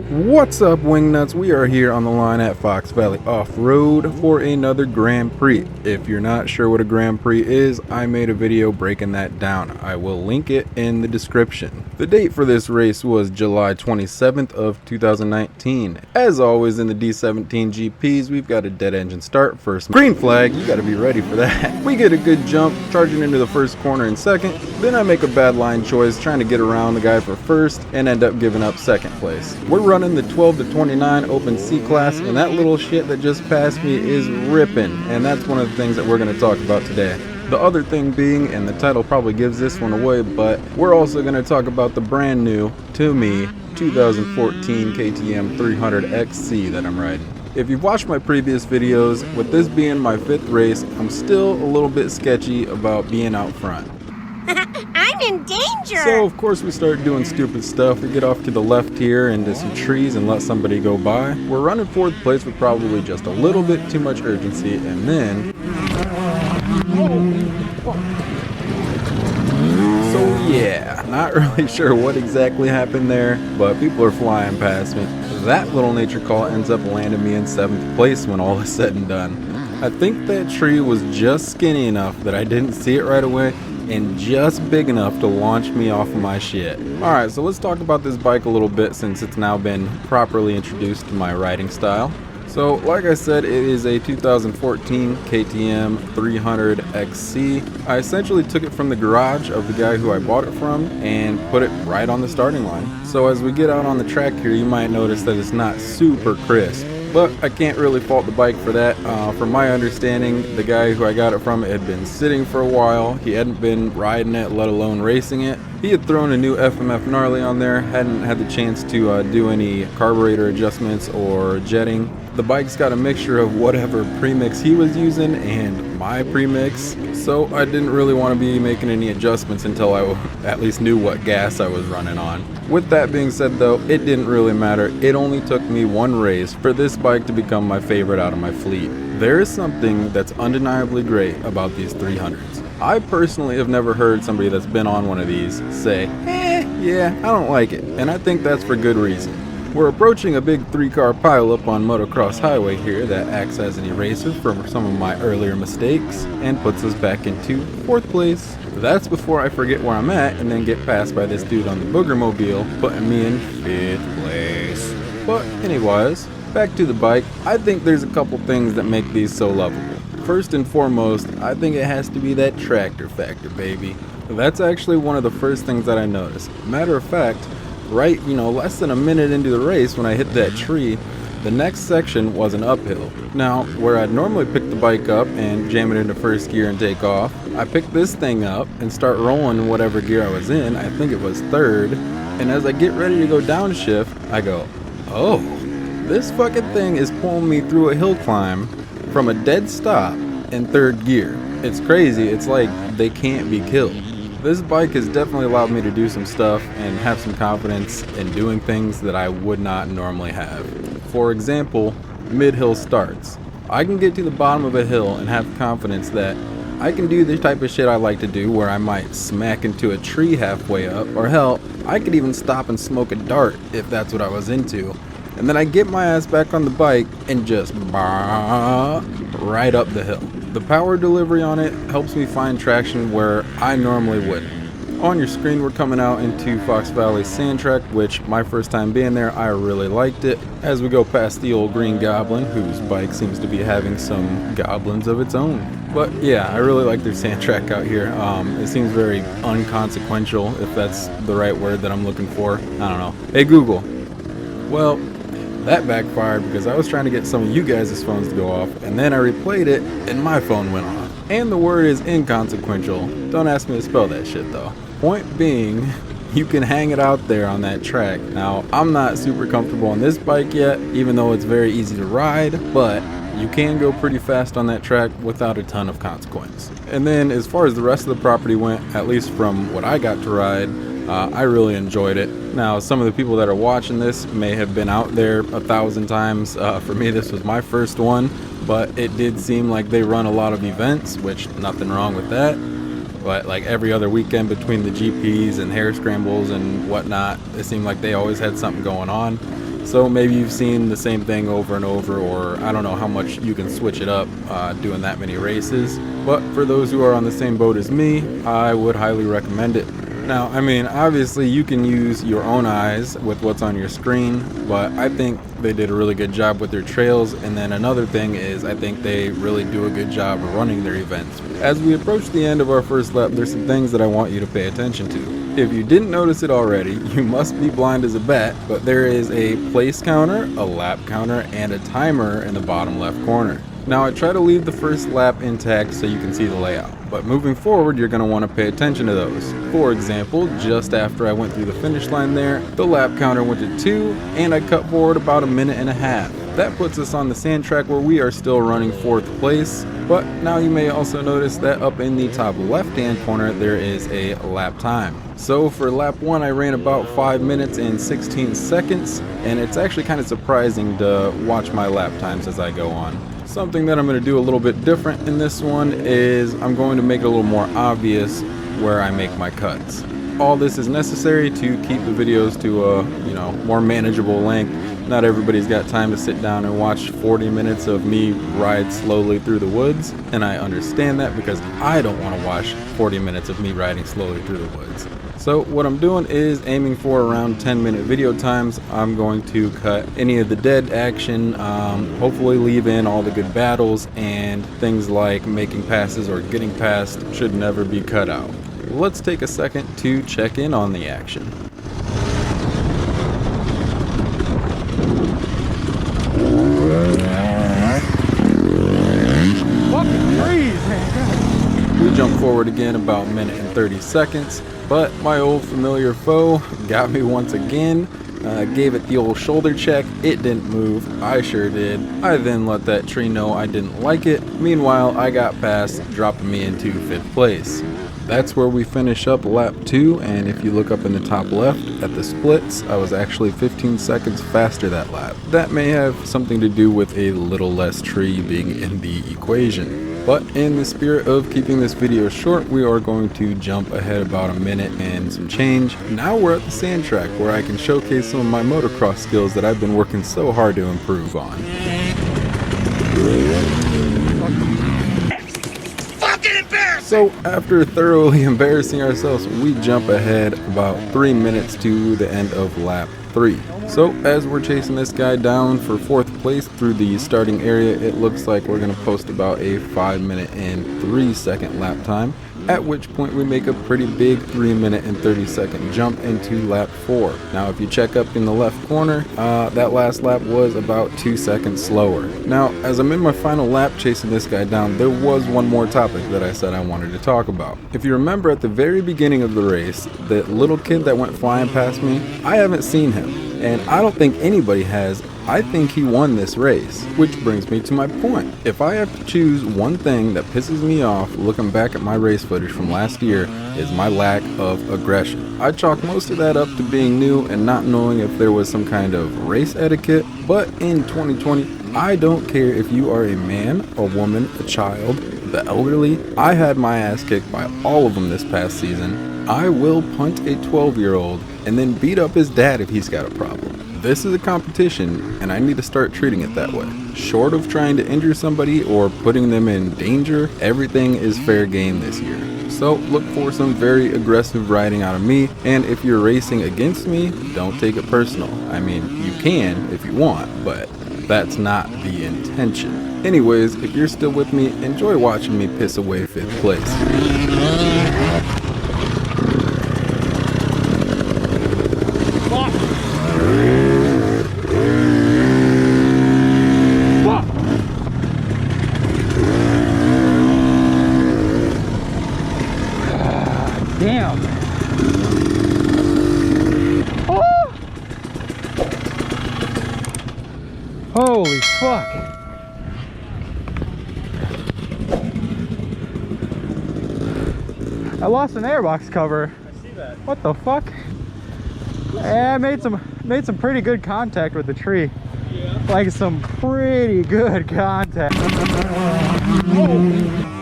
What's up, Wingnuts? We are here on the line at Fox Valley Off-Road for another Grand Prix. If you're not sure what a Grand Prix is, I made a video breaking that down. I will link it in the description. The date for this race was July 27th of 2019. As always in the D17 GPs, we've got a dead engine start first. Green flag, you gotta be ready for that. We get a good jump, charging into the first corner in second. Then I make a bad line choice, trying to get around the guy for first, and end up giving up second place. We're running the 12 to 29 open C class, and that little shit that just passed me is ripping, and that's one of the things that we're going to talk about today. The other thing being, and the title probably gives this one away, but we're also going to talk about the brand new, to me, 2014 KTM 300XC that I'm riding. If you've watched my previous videos, with this being my 5th race, I'm still a little bit sketchy about being out front. I'm in danger! So of course we start doing stupid stuff. We get off to the left here into some trees and let somebody go by. We're running 4th place with probably just a little bit too much urgency, and then... So yeah, not really sure what exactly happened there, but people are flying past me. That little nature call ends up landing me in 7th place when all is said and done. I think that tree was just skinny enough that I didn't see it right away, and just big enough to launch me off of my shit. Alright, so let's talk about this bike a little bit since it's now been properly introduced to my riding style. So, like I said, it is a 2014 KTM 300XC. I essentially took it from the garage of the guy who I bought it from and put it right on the starting line. So as we get out on the track here, you might notice that it's not super crisp. But I can't really fault the bike for that. From my understanding, the guy who I got it from had been sitting for a while. He hadn't been riding it, let alone racing it. He had thrown a new FMF gnarly on there, hadn't had the chance to do any carburetor adjustments or jetting. The bike's got a mixture of whatever premix he was using and my premix, so I didn't really want to be making any adjustments until I at least knew what gas I was running on. With that being said though, it didn't really matter. It only took me one race for this bike to become my favorite out of my fleet. There is something that's undeniably great about these 300s. I personally have never heard somebody that's been on one of these say, yeah, I don't like it, and I think that's for good reason. We're approaching a big 3-car pileup on Motocross Highway here that acts as an eraser for some of my earlier mistakes and puts us back into 4th place. That's before I forget where I'm at and then get passed by this dude on the Boogermobile, putting me in 5th place. But anyways, back to the bike. I think there's a couple things that make these so lovable. First and foremost, I think it has to be that tractor factor, baby. That's actually one of the first things that I noticed. Matter of fact, right, less than a minute into the race when I hit that tree, the next section was an uphill. Now, where I'd normally pick the bike up and jam it into first gear and take off, I pick this thing up and start rolling in whatever gear I was in. I think it was 3rd. And as I get ready to go downshift, I go, oh, this fucking thing is pulling me through a hill climb from a dead stop in 3rd gear. It's crazy. It's like they can't be killed. This bike has definitely allowed me to do some stuff and have some confidence in doing things that I would not normally have. For example, mid-hill starts. I can get to the bottom of a hill and have confidence that I can do the type of shit I like to do where I might smack into a tree halfway up, or hell, I could even stop and smoke a dart if that's what I was into. And then I get my ass back on the bike and just right up the hill. The power delivery on it helps me find traction where I normally wouldn't. On your screen, we're coming out into Fox Valley Sand Track, which my first time being there, I really liked it. As we go past the old Green Goblin, whose bike seems to be having some goblins of its own. But yeah, I really like their sand track out here. It seems very unconsequential, if that's the right word that I'm looking for. I don't know. Hey Google. Well, that backfired because I was trying to get some of you guys' phones to go off, and then I replayed it and my phone went off. And the word is inconsequential. Don't ask me to spell that shit though. Point being, you can hang it out there on that track. Now, I'm not super comfortable on this bike yet, even though it's very easy to ride, but you can go pretty fast on that track without a ton of consequence. And then as far as the rest of the property went, at least from what I got to ride, I really enjoyed it. Now, some of the people that are watching this may have been out there 1,000 times. For me, this was my first one, but it did seem like they run a lot of events, which nothing wrong with that. But like every other weekend between the GPs and hair scrambles and whatnot, it seemed like they always had something going on. So maybe you've seen the same thing over and over, or I don't know how much you can switch it up doing that many races. But for those who are on the same boat as me, I would highly recommend it. Now, I mean, obviously you can use your own eyes with what's on your screen, but I think they did a really good job with their trails. And then another thing is I think they really do a good job of running their events. As we approach the end of our first lap, there's some things that I want you to pay attention to. If you didn't notice it already, you must be blind as a bat, but there is a place counter, a lap counter, and a timer in the bottom left corner. Now I try to leave the first lap intact so you can see the layout, but moving forward you're going to want to pay attention to those. For example, just after I went through the finish line there, the lap counter went to 2 and I cut forward about a minute and a half. That puts us on the sand track where we are still running 4th place, but now you may also notice that up in the top left hand corner there is a lap time. So for lap 1 I ran about 5 minutes and 16 seconds, and it's actually kind of surprising to watch my lap times as I go on. Something that I'm going to do a little bit different in this one is I'm going to make it a little more obvious where I make my cuts. All this is necessary to keep the videos to a more manageable length. Not everybody's got time to sit down and watch 40 minutes of me ride slowly through the woods, and I understand that because I don't want to watch 40 minutes of me riding slowly through the woods. So what I'm doing is aiming for around 10-minute video times. I'm going to cut any of the dead action, hopefully leave in all the good battles, and things like making passes or getting past should never be cut out. Let's take a second to check in on the action. Fucking freeze, man. We jump forward again about a minute and 30 seconds, but my old familiar foe got me once again. Gave it the old shoulder check. It didn't move. I sure did. I then let that tree know I didn't like it. Meanwhile, I got past, dropping me into 5th place. That's where we finish up lap 2, and if you look up in the top left at the splits, I was actually 15 seconds faster that lap. That may have something to do with a little less tree being in the equation. But in the spirit of keeping this video short, we are going to jump ahead about a minute and some change. Now we're at the sand track where I can showcase some of my motocross skills that I've been working so hard to improve on. So after thoroughly embarrassing ourselves, we jump ahead about 3 minutes to the end of lap 3. So as we're chasing this guy down for 4th place through the starting area, it looks like we're going to post about a 5 minute and 3 second lap time, at which point we make a pretty big 3 minute and 30 second jump into lap 4. Now if you check up in the left corner, that last lap was about 2 seconds slower. Now as I'm in my final lap chasing this guy down, there was one more topic that I said I wanted to talk about. If you remember at the very beginning of the race, that little kid that went flying past me, I haven't seen him. And I don't think anybody has. I think he won this race, which brings me to my point. If I have to choose one thing that pisses me off looking back at my race footage from last year, is my lack of aggression. I chalk most of that up to being new and not knowing if there was some kind of race etiquette, but in 2020, I don't care if you are a man, a woman, a child, the elderly. I had my ass kicked by all of them this past season. I will punt a 12-year-old and then beat up his dad if he's got a problem. This is a competition, and I need to start treating it that way. Short of trying to injure somebody or putting them in danger, everything is fair game this year. So look for some very aggressive riding out of me, and if you're racing against me, don't take it personal. I mean, you can if you want, but that's not the intention. Anyways, if you're still with me, enjoy watching me piss away 5th place. Damn. Oh! Holy fuck. I lost an airbox cover. I see that. What the fuck? Yeah, I made some pretty good contact with the tree. Yeah. Like some pretty good contact. Oh.